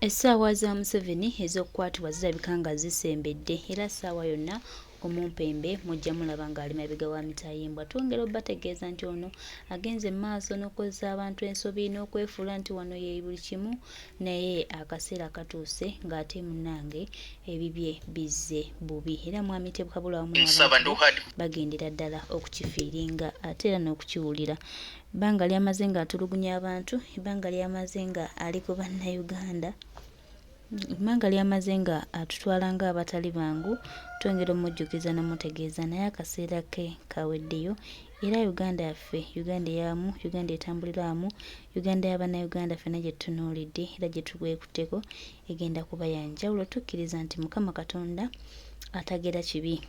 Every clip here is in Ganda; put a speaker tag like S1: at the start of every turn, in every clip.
S1: Essaawa za Museveni ez'okukwatibwa zirabika nga zisembedde era essaawa yonna omumpembe mujja mulaba ng'ali mabega wa mitayimbwa. Twongera obbategeeza nti ono agenze mu maaso n'okozesa abantu ensobi n'okwefuula nti wano ye buli kimu, naye akaseera katuuse ng'ate munnange ebibye bizze bubi. Era mwami Tebukabula wamu n'abantu bagendera ddala okukifiiringa ate era n'okukiwulira. Ebbanga lyamaze ng'atulugunya abantu, ebbanga lyamaze nga ali ku bannayuganda, ebbanga lyamaze nga atutwala ng'abatali bangu. Twongera omujjukiza n'omutegeeza naye akaseera ke kaweddeyo era Uganda yaffe, Uganda ey'awamu, Uganda etambuliramu, Uganda y'abannayuganda ffenna gye tutunuulidde era gye tugwekutteko egenda kuba ya njawulo. Tukkiriza nti Mukama Katonda atagera kibi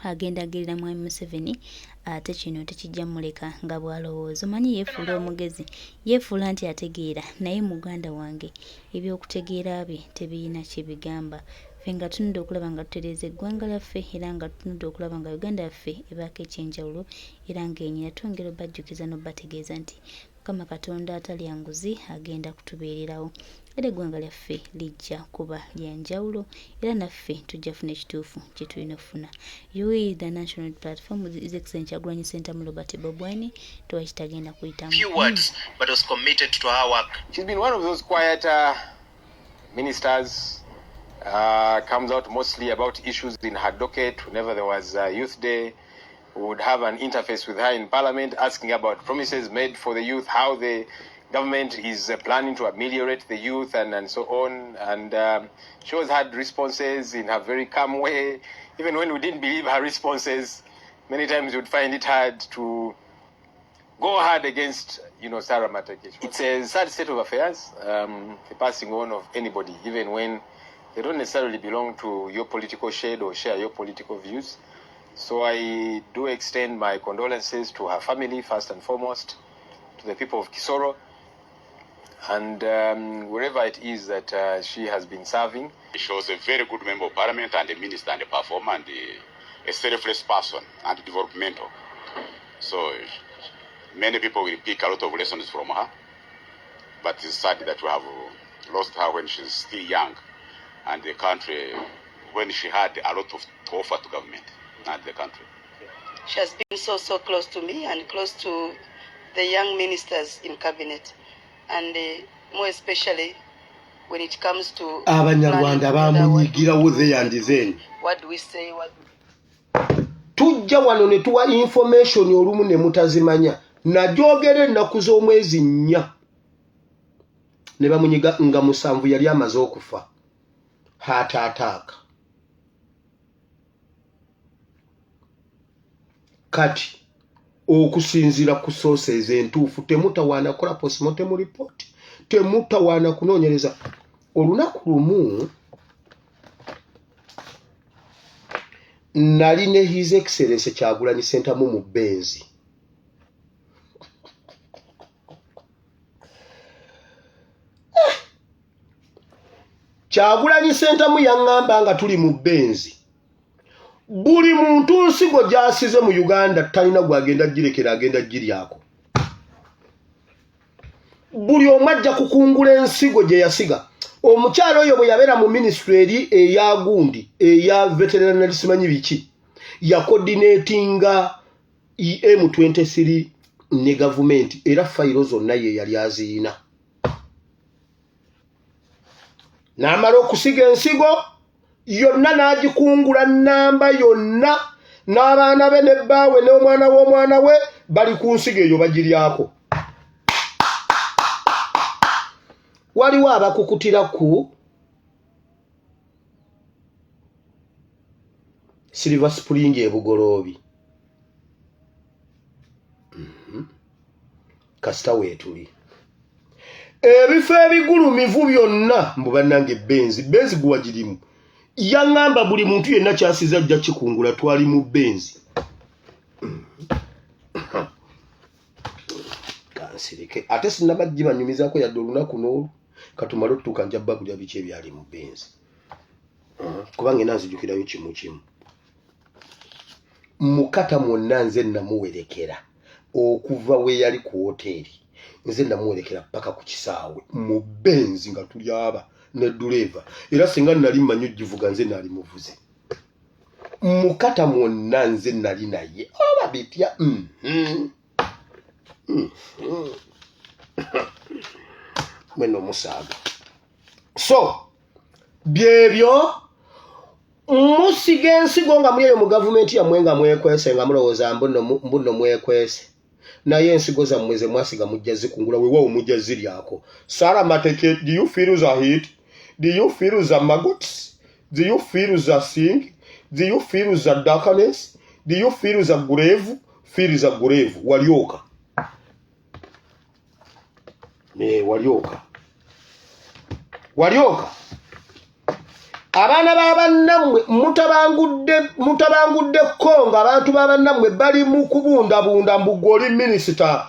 S1: agenda agirira mwami Museveni, ate kino tekijja muleka nga bw'alowooza. Omanyi yeefuula omugezi, yeefuula nti ategeera, naye muganda wange ebyokutegeera bye tebirina kye bigamba. Ffe nga tunudde okulaba nga tutereeza eggwanga lyaffe era nga tunudde okulaba nga Uganda yaffe ebaako ekyenjawulo era ng'enyina. Twongera obbajjukiza n'obbategeeza nti Mukama Katonda atalya nguzi agenda kutubeererawo era eggwanga lyaffe lijja kuba lya njawulo era naffe tujja kufuna ekituufu kye tulina okufuna. UWE the National Platform is Excellent Kyagulanyi Ssentamu Robert Bob Wine tewakitagenda kuyitamu.
S2: Few words, but was committed to her work.
S3: She's been one of those quiet ministers. Comes out mostly about issues in her docket. Whenever there was a youth day, we would have an interface with her in parliament asking about promises made for the youth, how the government is planning to ameliorate the youth and so on. And she always had responses in her very calm way. Even when we didn't believe her responses, many times you would find it hard to go hard against, Sarah Mateke. It's a sad state of affairs, the passing on of anybody, even when they don't necessarily belong to your political shade or share your political views. So I do extend my condolences to her family, first and foremost, to the people of Kisoro, and wherever it is that she has been serving.
S4: She was a very good member of parliament and a minister and a performer and a selfless person and developmental. So many people will pick a lot of lessons from her, but it's sad that we have lost her when she's still young. And the country, when she had a lot to offer to government and the country.
S5: She has been so close to me and close to the young ministers in cabinet, and more especially when it comes to
S6: Abanyarwanda bamunyigirawo they and then.
S5: What do we say?
S6: Tujja wano ne tuwa information olumu ne mutazimanya najogere ennaku z'omwezi 4 ne bamunyiga nga musanvu yali amaze okufa. Heart attack. Kati okusinzira ku sources entuufu temutawaana kola postmortem report, temutawaana kunoonyereza. Olunaku lumu nali ne His Excellency Kyagulanyi Ssentamu mu Benzi. Kyagulanyi Ssentamu yaŋŋamba nga tuli mu Benzi. Buli muntu nsigo gy'asize mu Uganda talina gwagenda girekera agenda giryako. Buli omu ajja kukungula ensigo gye yasiga. Omukyalo oyo bwe yabeera mu ministry eri eya gundi eya veterinary simanyi biki ya coordinatinga M23 ne government era fayiro zonna ye yali azirina. N'amala okusiga ensigo yonna n'agikungula namba yonna n'abaana be n'ebbaawe n'omwana w'omwana we bali ku nsigo eyo bagiryako. Waliwo abakukutira ku Silver Spring e Bugoloobi. Kasita weetuli. Ebifo ebigulumivu byonna mbu bannange Benzi guwa girimu. Yaŋŋamba buli muntu yenna kyasiza ajja kikungula twali mu Benzi. Kansirike. Ate sinnabajji banyumizaako yadde olunaku n'olu. Katumala otutuuka nja babulya biki ebyali mu Benzi. Kubanga enna nzijukirayo kimu. Mukata mwonna nze namuwerekera okuva we yali ku woteeri nze namuwerekera paka ku kisaawe mu benzi nga tuli aba ne driver era singa nali manyo jivuga nze nali muvuze mukata mwonna nze nali naye oba bitya mweno musaaga so byebyo musige ensigo nga mulieyo mu gavumenti yammwe nga mwekwese nga mulowooza mbuno mwekwese naye ensigo zammwe ze mwasiga mujja zikungula weewawo mujja ziryako Sarah Mateke, do you feel the heat? Do you feel the maggots? Do you feel the sink? Do you feel the darkness? Do you feel the grave? Feel the grave. Walioka. Walioka. Walioka. Abana b'abannamwe mutabangudde konga abantu b'abannamwe bali mu kubundabunda mbugoli minister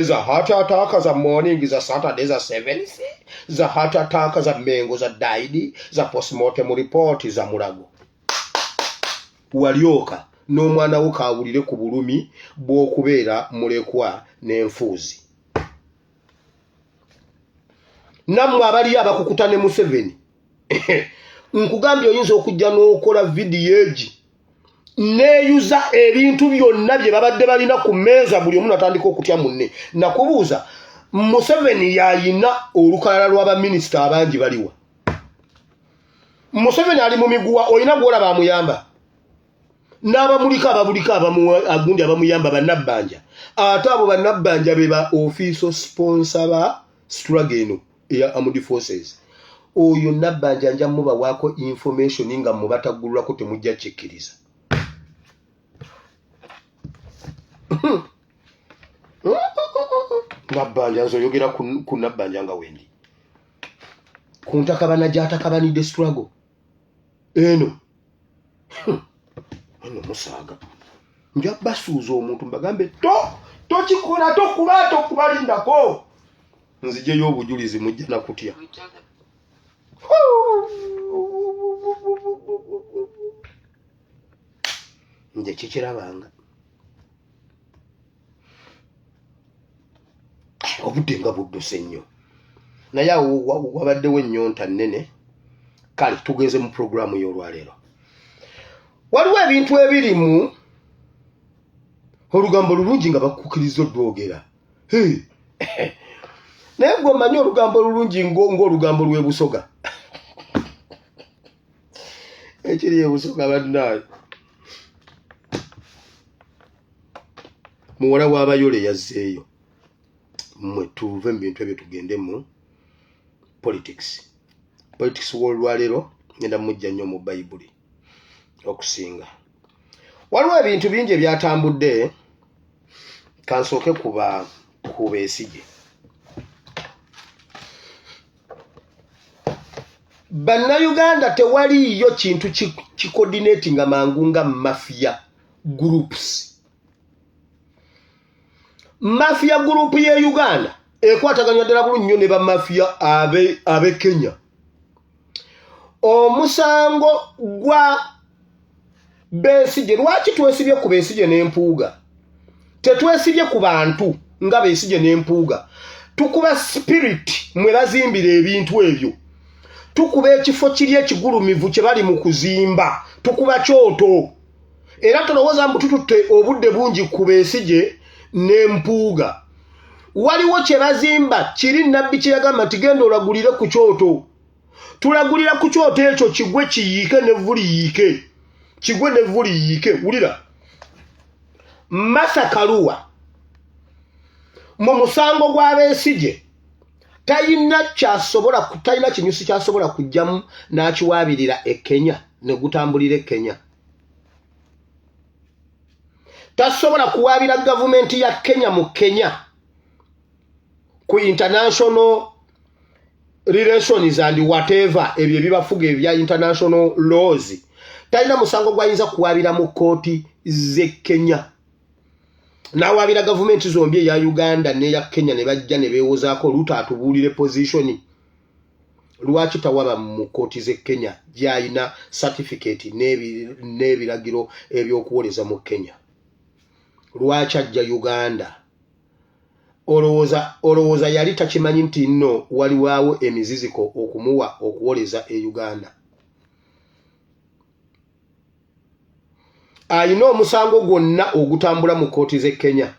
S6: za heart attack za morning za Saturday za 7th za heart attack za Mengo za died za postmortem report za Mulago Walioka n'omwana wo kaawulire ku bulumi bw'okubeera mulekwa n'enfuuzi nammwe abali abakukuta ne Museveni nkugambye oyinza okujja n'okola vidiyo egi neeyuza ebintu byonna bye babadde balina ku mmeeza buli omu natandika okutya munne nakubuuza Museveni yayina olukalala lw'abaminisita abangi baliwa Museveni ali mu miguwa olina gwolaba amuyamba n'abamulika agundi abamuyamba bannabbanja ate abo bannabbanja be ba official sponsor ba struggle eno eya Armed Forces oyo nabbanja nja muba wako information nga mubatagulwako temujja chekkiriza nabbanja nzo yogera ku nabbanja nga wendi kuntakabana gyatakabanidde struggle eno musaaga nja basuuza omuntu mbagambe tokikola tokubalindako nzijeyo obujulizi mujja nakutya nje kikirabanga obudde nga budduse nnyo naye wabaddewo ennyonta nnene kale tugeze mu programu y'olwaleero waliwo ebintu ebirimu olugambo lulungi nga bakukiriza oddwogera naye gwe omanyi olugambo lulungi ng'olugambo lw'ebusoga ekiri ebusoga bannaye muwala w'abayole yazzeeyo mmwe tuve mu bintu ebyo tugende mu politics w'olwaleero ngenda mujja nnyo mu bayibuli okusinga waliwo ebintu bingi ebyatambudde kansooke ku Besigye Bannayuganda tewaliyo kintu kikoordinatinga mangu nga mafia groups mafia group ye Uganda ekwataganya ddala bulungi nnyo ne bamafia abe Kenya omusango gwa Besigye lwaki twesibye ku Besigye n'empuuga tetwesibye ku bantu nga Besigye n'empuuga tukuba spirit mwe bazimbira ebintu ebyo tukuba ekifo kiri ekigulumivu kye bali mu kuzimba tukuba kyoto era tulowooza mbu tututte obudde bungi ku Besigye n'empuuga waliwo kye bazimba kiri nabbi kye yagamba nti genda olagulire ku kyoto tulagulira ku kyoto ekyo kigwe kiyiike n'evvu liyiike kigwe n'evvu liyiike wulira Martha Karua mu musango gwa Besigye talina kinyusi kyasobola kujjamu n'akiwaabirira e Kenya ne gutambulira e Kenya tasobola kuwaabira gavumenti ya Kenya mu Kenya ku international relations and whatever ebyo bibafuga ebya international laws talina musango gwayinza kuwaabira mu kooti z'e Kenya n'awaabira gavumenti zombi eya Uganda n'eya Kenya ne bajja ne beewozaako lutatubuulire position lwaki tawaba mu kooti z'e Kenya gy'ayina certificate n'ebiragiro ebyokuwoleza mu Kenya lwaki ajja Uganda olowooza yali takimanyi nti nno waliwaawo emiziziko okumuwa okuwoleza e Uganda. Ayina omusango gwonna ogutambula mu kooti z'e Kenya.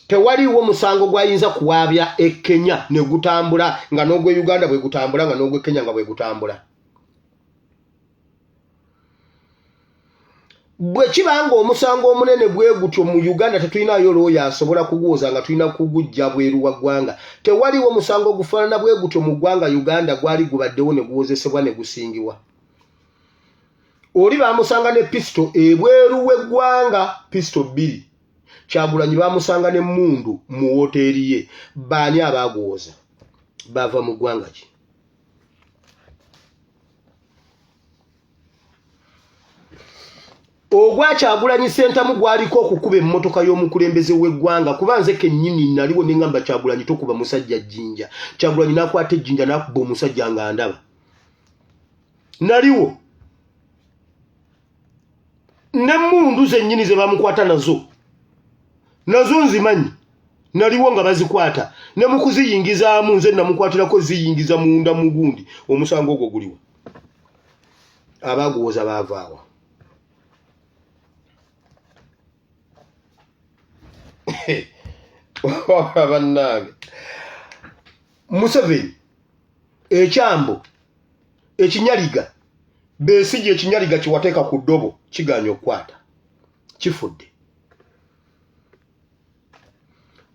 S6: Tewaliwo musango gwayinza kuwaabya e Kenya ne gutambula nga n'ogwe Uganda bwe gutambula nga n'ogwe Kenya nga bwe gutambula. Bwe kibanga omusango omunene bwe gutyo mu Uganda tetulinayo looya asobola kuguwoza nga tulina kugujja bweru wa ggwanga. Tewaliwo musango gufaanana bwe gutyo mu ggwanga Uganda gwali gubaddewo ne guwozesebwa ne gusingibwa. Oli bamusanga ne pisto ebweru w'eggwanga, pisto 2. Kyagulanyi bamusanga ne mundu mu woteeri ye. Baani abaaguwoza? Bava mu ggwanga ki? Ogwa Kyagulanyi Ssentamu gwaliko okukuba emmotoka y'omukulembeze w'eggwanga kuba nze kennyini naliwo ne ngamba Kyagulanyi tokuba musajja jjinja. Kyagulanyi n'akwata ejjinja n'akuba omusajja nga ndaba. Naliwo. Ne mundu zennyini ze bamukwata nazo nzimanyi. Naliwo nga bazikwata. Ne mu kuziyingizaamu nze namukwatirako ziyingiza munda mu gundi. Omusango ogwo guliwo. Abaaguwoza baavaawa. Bannange. Museveni, ekyambo, ekinyaliga, Besigye ekinyaliga kiwateeka ku ddobo kiganya okukwata. Kifudde.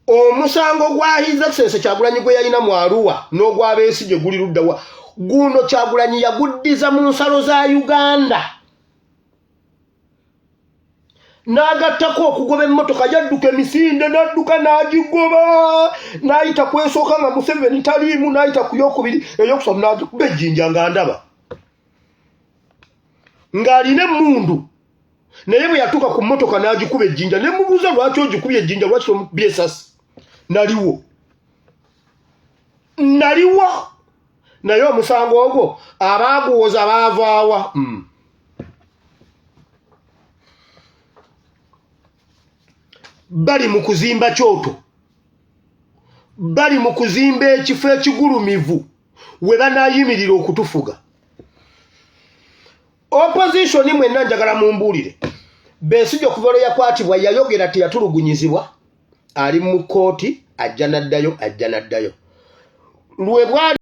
S6: Omusango gwa His Excellency Kyagulanyi gwe yalina mu Arua n'ogwa Besigye guli luddawa. Guno Kyagulanyi yaguddiza mu nsalo za Uganda. N'agattako okugoba emmotoka yadduka emisinde n'adduka n'agigoba n'ayita kwesooka nga Museveni taliimu n'ayita ku yokubiri eyokusatu n'agikuba ejjinja nga ndaba. Ng'alina emmundu naye bwe yatuuka ku mmotoka n'agikuba ejjinja ne mubuuza lwaki ogikubye ejjinja lwaki omukubye essasi. Naliwo naye omusango ogwo abaaguwoza baavaawa. Bali mu kuzimba kyoto, bali mu kuzimba ekifo ekigulumivu we banaayimirira okutufuga. Opposition mwenna njagala mumbuulire. Besigye okuva lwe yakwatibwa yayogera teyatulugunyizibwa. Ali mu kooti ajja n'addayo. Lwe bwali